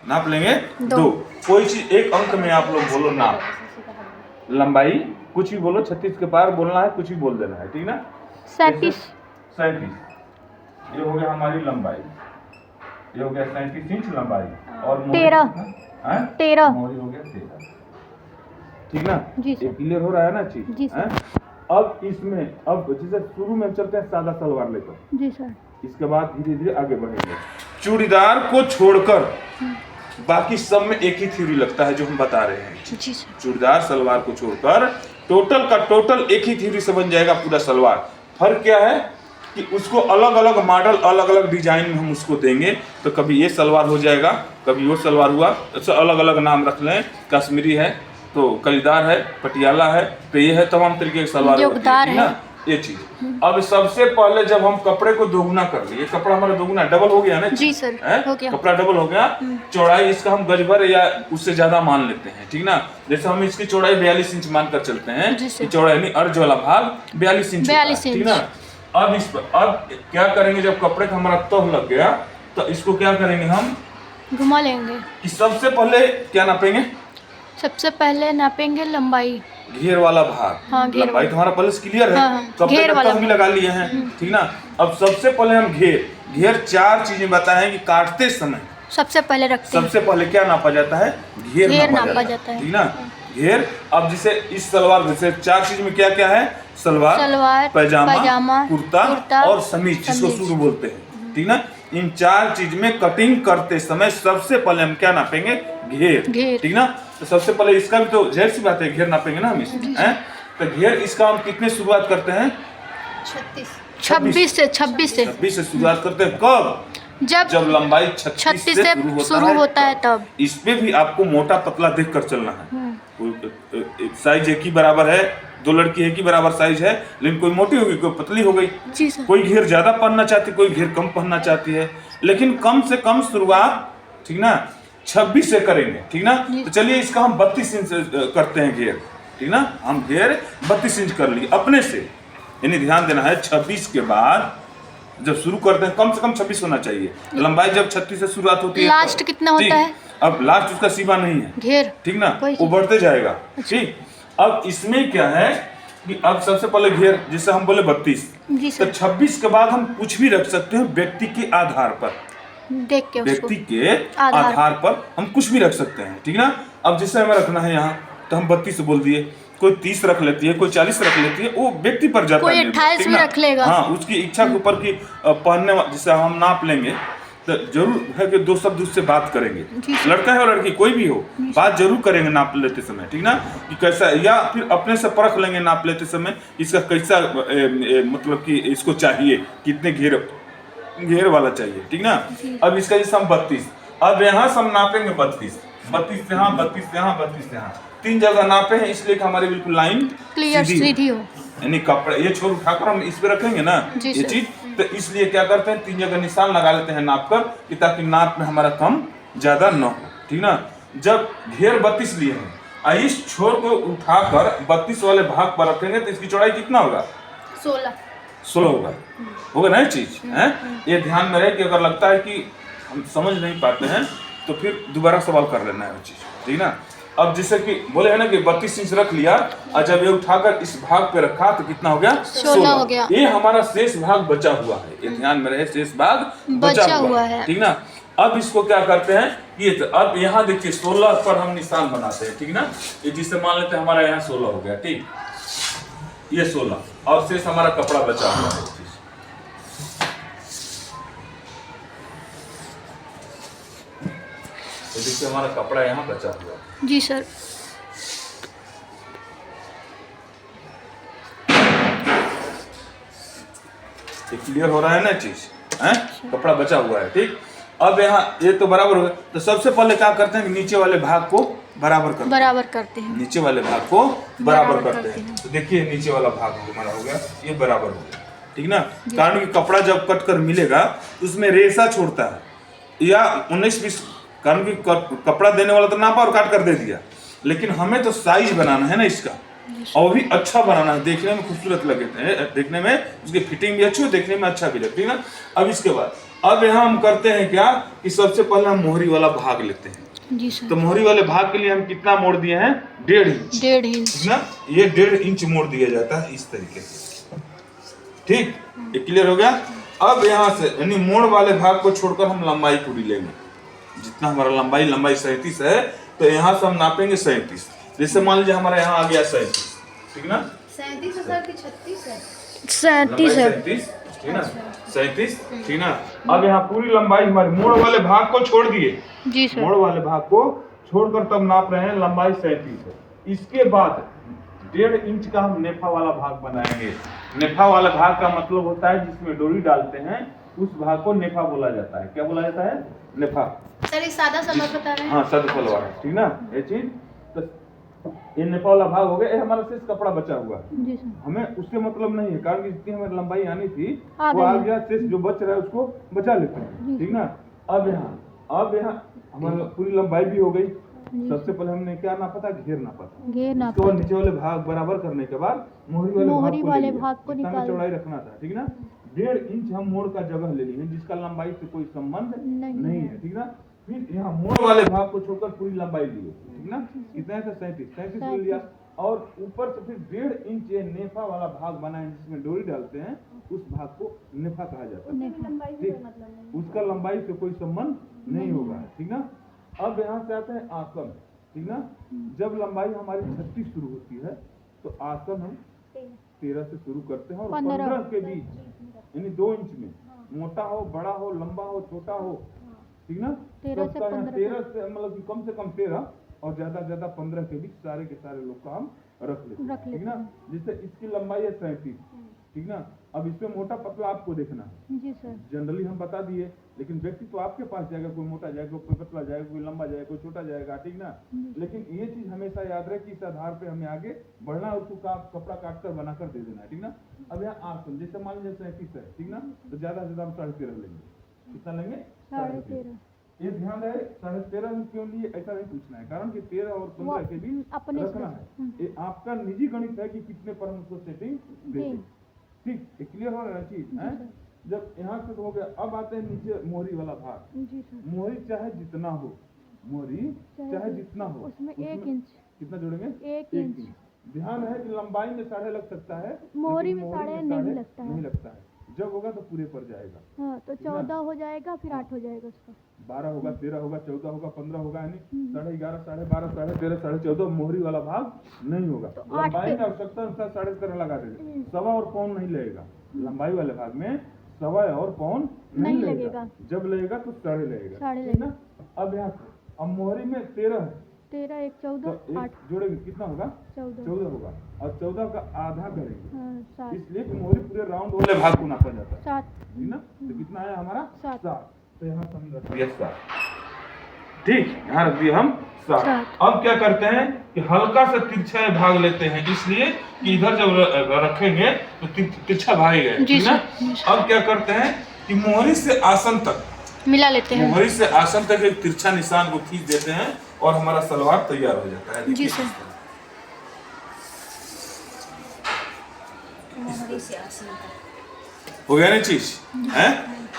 नाप लेंगे 2। कोई चीज एक अंक में आप लोग बोलो नाप, लंबाई कुछ भी बोलो, 36 के पार बोलना है, कुछ भी बोल देना है, ठीक ना। 37। ये हो गया हमारी लंबाई, ये हो गया 37 इंच लंबाई। और 13 मोरी हो गया 13, ठीक ना। जी ये सर। क्लियर हो रहा है ना चीज? जी सर। अब इसमें अब जैसे शुरू में चलते हैं सादा सलवार लेकर, जी सर। इसके बाद धीरे धीरे आगे बढ़ेंगे। चूड़ीदार को छोड़कर बाकी सब में एक ही थ्योरी लगता है जो हम बता रहे हैं। जी सर। चूड़ीदार सलवार को छोड़कर टोटल का टोटल एक ही थ्योरी से बन जाएगा पूरा सलवार। फर्क क्या है कि उसको अलग अलग मॉडल, अलग अलग डिजाइन में हम उसको देंगे, तो कभी ये सलवार हो जाएगा, कभी वो सलवार हुआ, तो अलग अलग नाम रख लें। कश्मीरी है तो कलीदार है, पटियाला है, तो ये है तमाम तरीके की सलवार जोगदार है ना, ये चीज। अब सबसे पहले जब हम कपड़े को दोगुना कर लिए, कपड़ा हमारा दोगुना डबल हो गया ना जी सर, हो गया। कपड़ा डबल हो गया, चौड़ाई इसका हम गज भर या उससे ज्यादा मान लेते हैं, ठीक ना। जैसे हम इसकी चौड़ाई 42 इंच मानकर चलते हैं, कि चौड़ाई नहीं अर्ज वाला भाग 42 इंच, 42 इंच, ठीक ना। अब अब क्या करेंगे, जब कपड़े का हमारा तह लग गया तो इसको क्या करेंगे, हम घुमा लेंगे। सबसे पहले क्या नापेंगे, सबसे पहले नापेंगे लंबाई, घेर वाला भाग। हाँ, घेर लंबाई तो हमारा पहले से क्लियर है, कपड़े घेर का वाला तह भी लगा लिए हैं, ठीक ना। अब सबसे पहले हम घेर 4 चीजें बताएं कि काटते समय सबसे पहले रखते हैं। सबसे पहले क्या नापा जाता है, घेर नापा जाता है, ठीक ना। घेर, अब जैसे इस सलवार जैसे 4 चीज में क्या क्या है, सलवार, पैजामा, कुर्ता और समीज, जिसको शुरू बोलते हैं, ठीक ना। इन 4 चीज में कटिंग करते समय सबसे पहले हम क्या नापेंगे, घेर, ठीक ना। तो सबसे पहले इसका भी तो जाहिर सी बात है घेर नापेंगे ना हम इसमें, तो घेर इसका हम कितने शुरुआत करते हैं, 26 से शुरुआत करते हैं। कब, जब लंबाई 36 से शुरू होता है तब। इसमें भी आपको मोटा पतला देख कर चलना है। साइज एक ही बराबर है, 2 लड़की एक ही बराबर साइज है, लेकिन कोई मोटी होगी, कोई पतली हो गई, कोई घेर ज्यादा पहनना चाहती है, कोई घेर कम पहनना चाहती है, लेकिन कम से कम शुरुआत, ठीक ना, 26 से करेंगे, ठीक ना। तो चलिए इसका हम 32 इंच करते हैं घेर, ठीक ना। हम घेर 32 इंच कर लिए अपने से, यानी ध्यान देना है 26 के बाद जब शुरू करते हैं कम से कम 26 होना चाहिए। लंबाई जब 36 से शुरुआत होती है, लास्ट कितना होता है, अब लास्ट उसका सीमा नहीं है घेर, ठीक ना, वो बढ़ते जाएगा, ठीक। अब इसमें क्या है कि अब सबसे पहले घेर जिसे हम बोले 32, तो 26 के बाद हम कुछ भी रख सकते हैं व्यक्ति के आधार पर, देख के व्यक्ति के आधार पर हम कुछ भी रख सकते हैं, ठीक ना। अब जिसे हमें रखना है यहाँ, तो हम 32 बोल दिए, कोई 30 रख लेती है, कोई 40 रख लेती है, वो व्यक्ति पर जाता है, कोई 28 भी रख लेगा, हाँ, उसकी इच्छा के ऊपर की पहनने जिसे हम नाप लेंगे। तो जरूर है कि 2 शब्द उससे बात करेंगे, लड़का है और लड़की कोई भी हो, बात जरूर करेंगे नाप लेते समय, ठीक ना, कि कैसा, या फिर अपने से परख लेंगे नाप लेते समय इसका कैसा मतलब कि इसको चाहिए, कितने घेर वाला चाहिए, ठीक ना। अब इसका जैसे हम 32, अब यहाँ से हम नापेंगे 32 यहाँ, 32 यहाँ, 32 यहाँ, 3 जगह नापे हैं, इसलिए कि हमारी बिल्कुल लाइन क्लियर सीधी हो, यानी कपड़े ये छोड़ उठाकर हम इस पे रखेंगे ना ये चीज, तो इसलिए क्या करते हैं 3 जगह निशान लगा लेते हैं नाप कर, कि ताकि नाप में हमारा कम ज्यादा न हो, ठीक ना। जब घेर 32 लिए हैं, इस छोर को उठाकर 32 वाले भाग पर रखेंगे, तो इसकी चौड़ाई कितना होगा, 16 होगा ना ये चीज है। ये ध्यान में रहे कि अगर लगता है कि हम समझ नहीं पाते हैं तो फिर दोबारा सवाल कर लेना है वो चीज, ठीक ना। अब जैसे कि बोले है ना कि 32 इंच रख लिया, और जब ये उठाकर इस भाग पे रखा तो कितना हो गया, 16 हो गया। ये हमारा शेष भाग बचा हुआ है, ये ध्यान में रहे, शेष भाग बचा हुआ है, ठीक ना। अब इसको क्या करते हैं, ये तो अब यहाँ देखिए 16 पर हम निशान बनाते हैं, ठीक ना। ये जिसे मान लेते हैं हमारा यहाँ 16 हो गया, ठीक, ये 16 और शेष हमारा कपड़ा बचा हुआ है। तो देखिए हमारा कपड़ा यहाँ बचा हुआ है, जी सर। क्लियर हो रहा है ना चीज है, कपड़ा बचा हुआ है, ठीक। अब यहाँ ये तो बराबर हो गया, तो सबसे पहले क्या करते हैं कि नीचे वाले भाग को बराबर करते हैं, नीचे वाले भाग को बराबर करते हैं। तो देखिए नीचे वाला भाग हमारा हो गया, ये बराबर हो गया, ठीक ना। कारण कि कपड़ा जब कट कर मिलेगा उसमें रेशा छोड़ता है, या 19-20, कारण कि कपड़ा देने वाला तो नापा और काट कर दे दिया, लेकिन हमें तो साइज बनाना है ना इसका, और भी अच्छा बनाना है, देखने में खूबसूरत लगे, देखने में उसकी फिटिंग भी अच्छी हो, देखने में अच्छा भी लगती है ना। अब इसके बाद अब यहाँ हम करते हैं क्या कि सबसे पहले हम मोहरी वाला भाग लेते हैं। जी सर। तो मोहरी वाले भाग के लिए हम कितना मोड़ दिए हैं? 1.5 इंच। 1.5 इंच ना, ये 1.5 इंच मोड़ दिया जाता है इस तरीके से। ठीक, ये क्लियर हो गया। अब यहाँ से यानी मोड़ वाले भाग को छोड़कर हम लंबाई पूरी लेंगे। जितना हमारा लंबाई 37 है, तो यहाँ से हम नापेंगे 37। जैसे मान लीजिए हमारा यहाँ आ गया 37, ठीक ना? 37 सर की 36 है। 37 है, ठीक ना? 37, ठीक ना? अब यहाँ पूरी लंबाई हमारे मोड़ वाले भाग को छोड़ दिए। जी सर। मोड़ वाले भाग को छोड़कर तब नाप रहे हैं, लंबाई 37 है। इसके बाद 1.5 इंच का हम नेफा वाला भाग बनाएंगे। नेफा वाला भाग का मतलब होता है जिसमें डोरी डालते हैं, उस भाग को नेफा बोला जाता है। क्या बोला जाता है? नेफा। सर ये सादा सलवार बता रहे हैं? हाँ, सादा सलवार है, ठीक ना? ये चीज तो ये नेफा वाला भाग हो गया। ये हमारा शेष कपड़ा बचा हुआ है। जी सर। हमें उससे मतलब नहीं है, कारण कि जितनी हमें लंबाई आनी थी आ वो आ गई। गया। शेष जो बच रहा है उसको बचा लेते हैं, ठीक ना? अब यहाँ हमारी पूरी लंबाई भी हो गई। सबसे पहले हमने क्या नापा था? घेर नापा था। घेर नापा। इसको नीचे वाले भाग बराबर करने के बाद मोहरी वाले भाग को निकाल, चौड़ाई रखना था, ठीक ना? 1.5 इंच हम मोड़ का जगह ले लिए, जिसका लंबाई से कोई संबंध नहीं है, ठीक ना? फिर यहाँ मोड़ वाले भाग को छोड़कर पूरी लंबाई लिए, ठीक ना? कितना था? 37 ले लिया। और ऊपर से फिर 1.5 इंच ये नेफा वाला भाग बनाए, जिसमें डोरी डालते हैं, उस भाग को नेफा कहा जाता है। ठीक, उसका लंबाई से कोई संबंध नहीं होगा, ठीक ना? अब यहाँ से आते हैं आसन, ठीक ना? जब लंबाई हमारी 36 शुरू होती है, तो आसन हम 13 से शुरू करते हैं और 15 के बीच, यानी 2 इंच में, मोटा हो, बड़ा हो, लंबा हो, छोटा हो, ठीक ना? 13 से 15 कम से कम 13 और ज्यादा से ज्यादा 15 के बीच सारे के सारे लोग का हम रख लेते हैं, ठीक ना? जिससे इसकी लंबाई है 37, ठीक ना? अब इसमें मोटा पतला आपको देखना है। जी सर। जनरली हम बता दिए, लेकिन व्यक्ति तो आपके पास जाएगा, कोई मोटा जाएगा, कोई पतला जाएगा, कोई लंबा जाएगा, कोई छोटा जाएगा, ठीक ना? लेकिन ये चीज हमेशा याद रहे कि इस आधार पे हमें आगे बढ़ना है, उसको कपड़ा काट कर बनाकर दे देना है, ठीक ना? अब यहाँ आसन, जैसे मान लीजिए 37 है, ठीक ना? तो ज्यादा से ज्यादा हम 13.5 लेंगे। कितना लेंगे? 13.5। ये ध्यान रहे, 13.5 में क्यों लिए ऐसा नहीं पूछना है, कारण कि 13 और 15 के बीच रखना है। ये आपका निजी गणित है कि कितने पर हम उसको सेटिंग देंगे। ठीक, क्लियर हो रहा है चीज है? जब यहाँ से हो गया, अब आते हैं नीचे मोहरी वाला भाग। मोहरी चाहे जितना हो, मोहरी चाहे जितना हो, उसमें 1 इंच कितना जोड़ेंगे? 1 इंच। ध्यान है कि लंबाई में 1.5 लग सकता है, मोहरी में 1.5 नहीं लगता है। जब होगा तो पूरे पर जाएगा। हाँ, तो 14 हो जाएगा, फिर 8 हो जाएगा उसका। 12 होगा, 13 होगा, 14 होगा, 15 होगा, यानी 11.5, 12.5, 13.5, 14.5 मोहरी वाला भाग नहीं होगा। तो लंबाई में आवश्यकता अनुसार 13.5 लगा देंगे। 1.25 और पौन नहीं लगेगा लंबाई वाले भाग में, 1.25 और पौन नहीं लगेगा। जब लगेगा तो 1.5 लगेगा, ना? अब यहाँ अब मोहरी में 13 है, 13 1 14 8 जोड़ेंगे, कितना होगा? 14 होगा, और 14 का आधा करेंगे। 7 इसलिए मोहरी पूरे राउंड वाले भाग को नापा जाता है, 7, ठीक ना? तो कितना आया हमारा? 7। तो यहाँ हम रख दिया 7, ठीक, यहाँ रख दिए हम 7। अब क्या करते हैं कि हल्का सा तिरछा भाग लेते हैं, इसलिए कि इधर जब रखेंगे तो तिरछा भागेगा, ठीक ना? अब क्या करते हैं कि मोहरी से आसन तक मिला लेते हैं। मोहरी से आसन तक एक तिरछा निशान को खींच देते हैं और हमारा सलवार तैयार हो जाता है। जी सर। हो गया ना चीज है?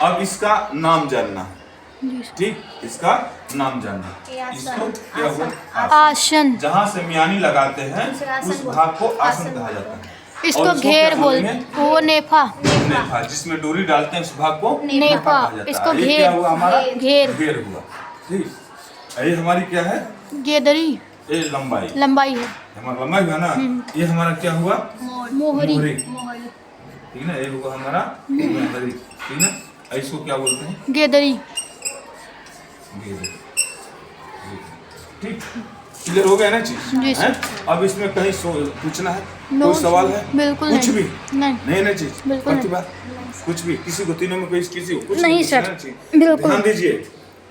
अब इसका नाम जानना है, ठीक, इसका नाम जानना। इसको क्या हुआ? आसन। जहाँ से मियानी लगाते हैं उस भाग को आसन कहा जाता है। इसको घेर बोलते हैं, वो नेफा। नेफा, जिसमें डोरी डालते हैं उस भाग को नेफा कहा जाता है। इसको ये क्या हुआ हमारा? घेर हुआ, ठीक। ये हमारी क्या है? गेदरी। ये लंबाई है, हमारा लंबाई हुआ ना? ये हमारा क्या हुआ? मोहरी, ठीक ना? ये हुआ हमारा मोहरी, ठीक ना? इसको क्या बोलते हैं? गेदरी। ठीक, क्लियर हो गया ना चीज है? अब इसमें कहीं पूछना है? कोई सवाल है? बिल्कुल कुछ भी नहीं ना चीज, प्रतिभा कुछ भी, किसी को तीनों में कोई किसी को कुछ नहीं सर, बिल्कुल। ध्यान दीजिए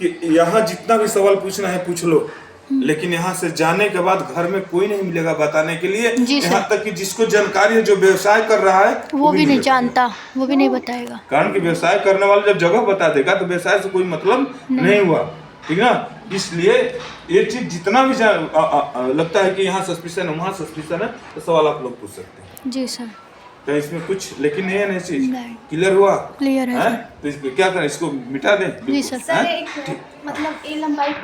कि यहाँ जितना भी सवाल पूछना है पूछ लो, लेकिन यहाँ से जाने के बाद घर में कोई नहीं मिलेगा बताने के लिए। यहाँ तक कि जिसको जानकारी है, जो व्यवसाय कर रहा है, वो भी नहीं जानता, वो भी नहीं बताएगा। कारण कि व्यवसाय करने वाला जब जगह बता देगा तो व्यवसाय से कोई मतलब नहीं हुआ, ठीक ना? इसलिए ये चीज जितना भी लगता है कि यहाँ सस्पिशन है, वहाँ सस्पिशन है, तो सवाल आप लोग पूछ सकते हैं। जी सर। क्या इसमें कुछ लेकिन नहीं है ना चीज? नहीं। क्लियर हुआ? क्लियर है हैं? सर। तो इसको क्या करें, इसको मिटा दें? जी सर। हैं? एक मतलब ये लंबाई